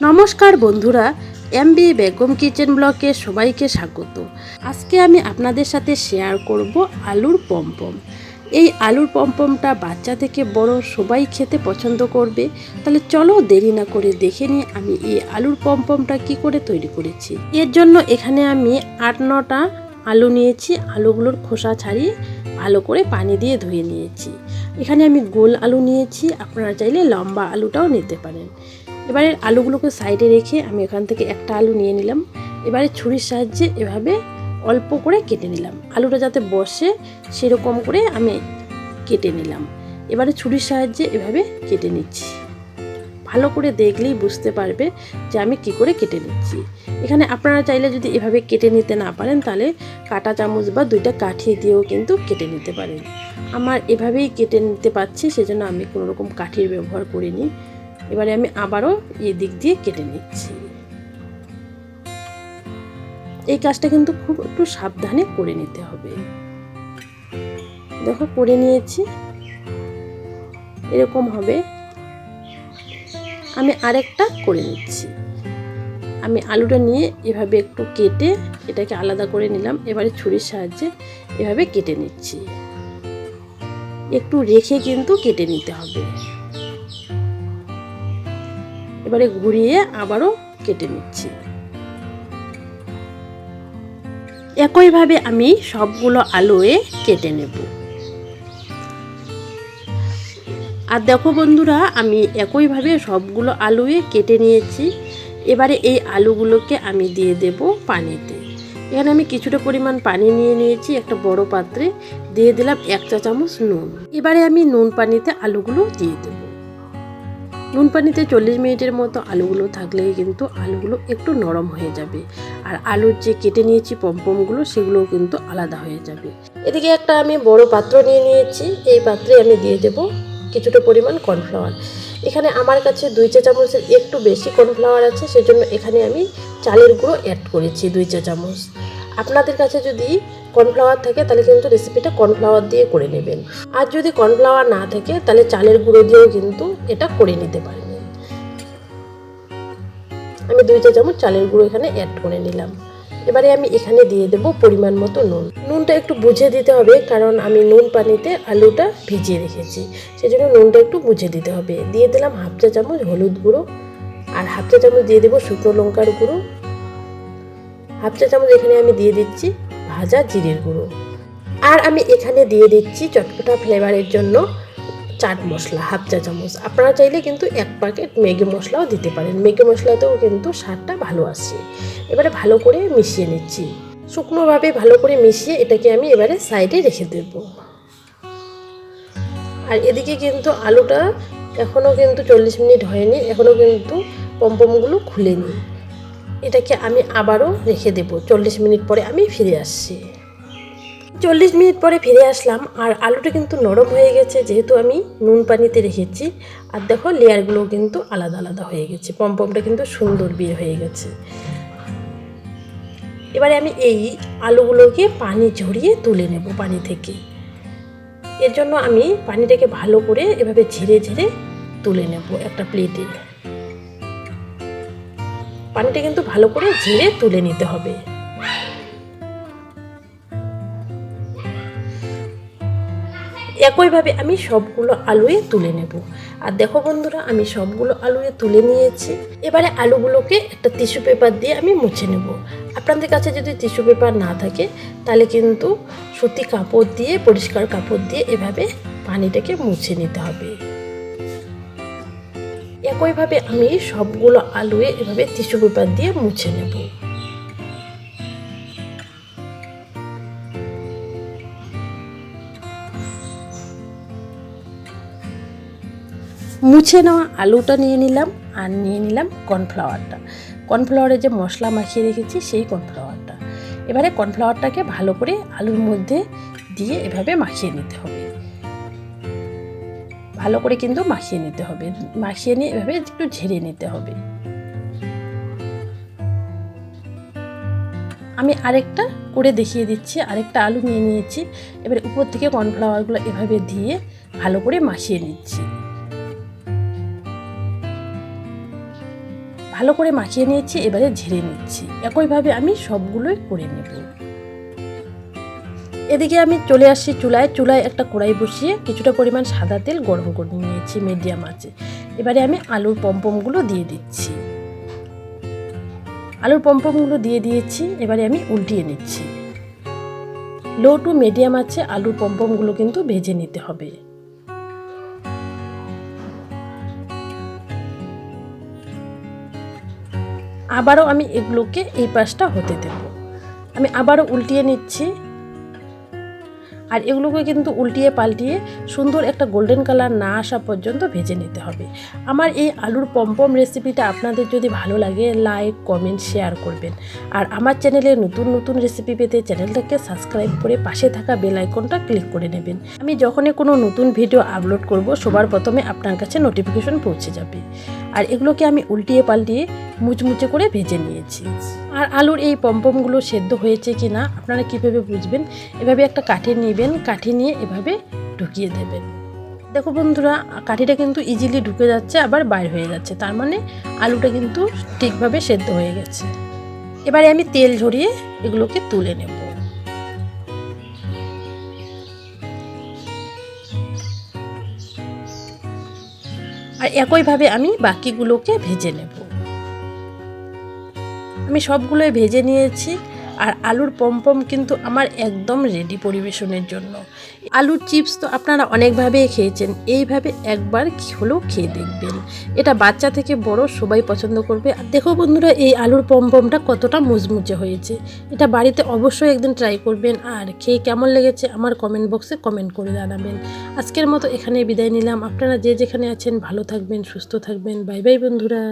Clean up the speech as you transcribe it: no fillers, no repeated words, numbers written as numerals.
নমস্কার বন্ধুরা, বেগম কিচেন ব্লগে সবাইকে স্বাগত। আজকে আমি আপনাদের সাথে শেয়ার করব আলুর পমপম। এই আলুর পমপমটা বাচ্চা থেকে বড় সবাই খেতে পছন্দ করবে। তাহলে চলো দেরি না করে দেখে নিই আমি এই আলুর পমপমটা কি করে তৈরি করেছি। এর জন্য এখানে আমি 8-9টা আলু নিয়েছি। আলুগুলোর খোসা ছাড়িয়ে ভালো করে পানি দিয়ে ধুয়ে নিয়েছি। এখানে আমি গোল আলু নিয়েছি, আপনারা চাইলে লম্বা আলুটাও নিতে পারেন। এবারে আলুগুলোকে সাইডে রেখে আমি এখান থেকে একটা আলু নিয়ে নিলাম। এবারে ছুরির সাহায্যে এভাবে অল্প করে কেটে নিলাম, আলুটা যাতে বসে সেরকম করে আমি কেটে নিলাম। এবারে ছুরির সাহায্যে এভাবে কেটে নিচ্ছি। ভালো করে দেখলেই বুঝতে পারবে যে আমি কি করে কেটে নিচ্ছি। এখানে আপনারা চাইলে যদি এভাবে কেটে নিতে না পারেন তাহলে কাঁটা চামচ বা 2টা কাঠি দিয়েও কিন্তু কেটে নিতে পারেন। আমার এভাবেই কেটে নিতে পারছি, সেজন্য আমি কোনো রকম কাঠির ব্যবহার করিনি। এবারে আমি আবারও এই দিক দিয়ে কেটে নিচ্ছি। এই কাজটা কিন্তু খুব একটু সাবধানে করে নিতে হবে। দেখো করে নিয়েছি, এরকম হবে। আমি আরেকটা করে নিচ্ছি। আমি আলুটা নিয়ে এভাবে একটু কেটে এটাকে আলাদা করে নিলাম। এবারে ছুরির সাহায্যে এভাবে কেটে নিচ্ছি। একটু রেখে কিন্তু কেটে নিতে হবে। এবারে ঘুরিয়ে আবারও কেটে নিচ্ছি। একইভাবে আমি সবগুলো আলুয়ে কেটে নেব। আর দেখো বন্ধুরা, আমি একইভাবে সবগুলো আলুয়ে কেটে নিয়েছি। এবারে এই আলুগুলোকে আমি দিয়ে দেব পানিতে। এখানে আমি কিছুটা পরিমাণ পানি নিয়ে নিয়েছি। একটা বড় পাত্রে দিয়ে দিলাম 1 চা চামচ নুন। এবারে আমি নুন পানিতে আলুগুলো দিয়ে দেব। নুন পানিতে 40 মিনিটের মতো আলুগুলো থাকলেই কিন্তু আলুগুলো একটু নরম হয়ে যাবে। আর আলুর যে কেটে নিয়েছি পমপমগুলো সেগুলোও কিন্তু আলাদা হয়ে যাবে। এদিকে একটা আমি বড় পাত্র নিয়ে নিয়েছি। এই পাত্রে আমি দিয়ে দেব কিছুটা পরিমাণ কর্নফ্লাওয়ার। এখানে আমার কাছে 2 চা চামচের একটু বেশি কর্নফ্লাওয়ার আছে, সেজন্য এখানে আমি চালের গুঁড়ো অ্যাড করেছি 2 চা চামচ। আপনাদের কাছে যদি কর্নফ্লাওয়ার থাকে তাহলে কিন্তু রেসিপিটা কর্নফ্লাওয়ার দিয়ে করে নেবেন। আর যদি কর্নফ্লাওয়ার না থাকে তাহলে চালের গুঁড়ো দিয়েও কিন্তু এটা করে নিতে পারবেন। আমি 2 চা চামচ চালের গুঁড়ো এখানে অ্যাড করে নিলাম। এবারে আমি এখানে দিয়ে দেব পরিমাণ মতো নুন। নুনটা একটু বুঝে দিতে হবে, কারণ আমি নুন পানিতে আলুটা ভিজিয়ে রেখেছি, সেজন্য নুনটা একটু বুঝে দিতে হবে। দিয়ে দিলাম 1/2 চা চামচ হলুদ গুঁড়ো, আর 1/2 চা চামচ দিয়ে দেবো শুকনো লঙ্কার গুঁড়ো। 1/2 চা চামচ এখানে আমি দিয়ে দিচ্ছি ভাজা জিরের গুঁড়ো। আর আমি এখানে দিয়ে দিচ্ছি চটপটা ফ্লেভারের জন্য চাট মশলা 1/2 চা চামচ। আপনারা চাইলে কিন্তু 1 প্যাকেট ম্যাগি মশলাও দিতে পারেন। ম্যাগি মশলাতেও কিন্তু স্বাদটা ভালো আসে। এবারে ভালো করে মিশিয়ে নিচ্ছি। শুকনোভাবে ভালো করে মিশিয়ে এটাকে আমি এবারে সাইডে রেখে দেব। আর এদিকে কিন্তু আলুটা এখনও কিন্তু 40 মিনিট হয়নি, এখনও কিন্তু পমপমগুলো খুলেনি। এটাকে আমি আবারও রেখে দেব। 40 মিনিট পরে আমি ফিরে আসছি। 40 মিনিট পরে ফিরে আসলাম, আর আলুটা কিন্তু নরম হয়ে গেছে, যেহেতু আমি নুন পানিতে রেখেছি। আর দেখো লেয়ারগুলো কিন্তু আলাদা আলাদা হয়ে গেছে, পমপমটা কিন্তু সুন্দর বের হয়ে গেছে। এবারে আমি এই আলুগুলোকে পানি ঝরিয়ে তুলে নেব পানি থেকে। এর জন্য আমি পানিটাকে ভালো করে এভাবে ঝেড়ে ঝেড়ে তুলে নেব একটা প্লেটে। পানিটা কিন্তু ভালো করে ঝেড়ে তুলে নিতে হবে। একইভাবে আমি সবগুলো আলুয়ে তুলে নেব। আর দেখো বন্ধুরা, আমি সবগুলো আলুয়ে তুলে নিয়েছি। এবারে আলুগুলোকে একটা টিস্যু পেপার দিয়ে আমি মুছে নেব। আপনাদের কাছে যদি টিস্যু পেপার না থাকে তাহলে কিন্তু সুতি কাপড় দিয়ে, পরিষ্কার কাপড় দিয়ে এভাবে পানিটাকে মুছে নিতে হবে। একইভাবে আমি সবগুলো আলুয়ে এভাবে টিস্যু পেপার দিয়ে মুছে নেব। মুছে নেওয়া আলুটা নিয়ে নিলাম, আর নিয়ে নিলাম কর্নফ্লাওয়ারটা। কর্নফ্লাওয়ারে যে মশলা মাখিয়ে রেখেছি সেই কর্নফ্লাওয়ারটা। এবারে কর্নফ্লাওয়ারটাকে ভালো করে আলুর মধ্যে দিয়ে এভাবে মাখিয়ে নিতে হবে। ভালো করে কিন্তু মাখিয়ে নিতে হবে। মাখিয়ে নিয়ে এভাবে একটু ঝেড়ে নিতে হবে। আমি আরেকটা করে দেখিয়ে দিচ্ছি। আরেকটা আলু নিয়ে নিয়েছি। এবারে উপর থেকে কর্নফ্লাওয়ারগুলো এভাবে দিয়ে ভালো করে মাখিয়ে নিচ্ছি। ভালো করে মাখিয়ে নিয়েছি, এবারে ঝেড়ে নিচ্ছি। একইভাবে আমি সবগুলোই করে নেব। এদিকে আমি চলে আসছি চুলায় একটা কড়াই বসিয়ে কিছুটা পরিমাণ সাদা তেল গরম করে নিয়েছি মিডিয়াম আঁচে। এবারে আমি আলুর পমপমগুলো দিয়ে দিচ্ছি। আলুর পমপমগুলো দিয়ে দিয়েছি, এবারে আমি উল্টিয়ে নিচ্ছি। লো টু মিডিয়াম আছে আলুর পমপমগুলো কিন্তু ভেজে নিতে হবে। আবারও আমি এগুলোকে এই পাশটা হতে দেব। আমি আবারও উল্টিয়ে নিচ্ছি, আর এগুলোকে কিন্তু উল্টিয়ে পাল্টিয়ে সুন্দর একটা গোল্ডেন কালার না আসা পর্যন্ত ভেজে নিতে হবে। আমার এই আলুর পমপম রেসিপিটা আপনাদের যদি ভালো লাগে লাইক কমেন্ট শেয়ার করবেন। আর আমার চ্যানেলে নতুন নতুন রেসিপি পেতে চ্যানেলটাকে সাবস্ক্রাইব করে পাশে থাকা বেল আইকনটা ক্লিক করে নেবেন। আমি যখনই কোনো নতুন ভিডিও আপলোড করব সবার প্রথমে আপনার কাছে নোটিফিকেশন পৌঁছে যাবে। আর এগুলোকে আমি উল্টিয়ে পাল্টিয়ে মুচমুচে করে ভেজে নিয়েছি। আর আলুর এই পমপমগুলো সেদ্ধ হয়েছে কি না আপনারা কীভাবে বুঝবেন? এভাবে একটা কাঠি নেবেন, কাঠি নিয়ে এভাবে ঢুকিয়ে দেবেন। দেখো বন্ধুরা, কাঠিটা কিন্তু ইজিলি ঢুকে যাচ্ছে, আবার বাইর হয়ে যাচ্ছে, তার মানে আলুটা কিন্তু ঠিকভাবে সেদ্ধ হয়ে গেছে। এবারে আমি তেল ঝরিয়ে এগুলোকে তুলে নেব। আর একইভাবে আমি বাকিগুলোকে ভেজে নেব। আমি সবগুলোই ভেজে নিয়েছি। আর আলুর পমপম কিন্তু আমার একদম রেডি পরিবেশনের জন্য। আলুর চিপস তো আপনারা অনেকভাবেই খেয়েছেন, এইভাবে একবার হলেও খেয়ে দেখবেন। এটা বাচ্চা থেকে বড় সবাই পছন্দ করবে। আর দেখো বন্ধুরা, এই আলুর পমপমটা কতটা মুচমুচে হয়েছে। এটা বাড়িতে অবশ্যই একদিন ট্রাই করবেন, আর খেয়ে কেমন লেগেছে আমার কমেন্ট বক্সে কমেন্ট করে জানাবেন। আজকের মতো এখানে বিদায় নিলাম। আপনারা যে যেখানে আছেন ভালো থাকবেন, সুস্থ থাকবেন। বাই বাই বন্ধুরা।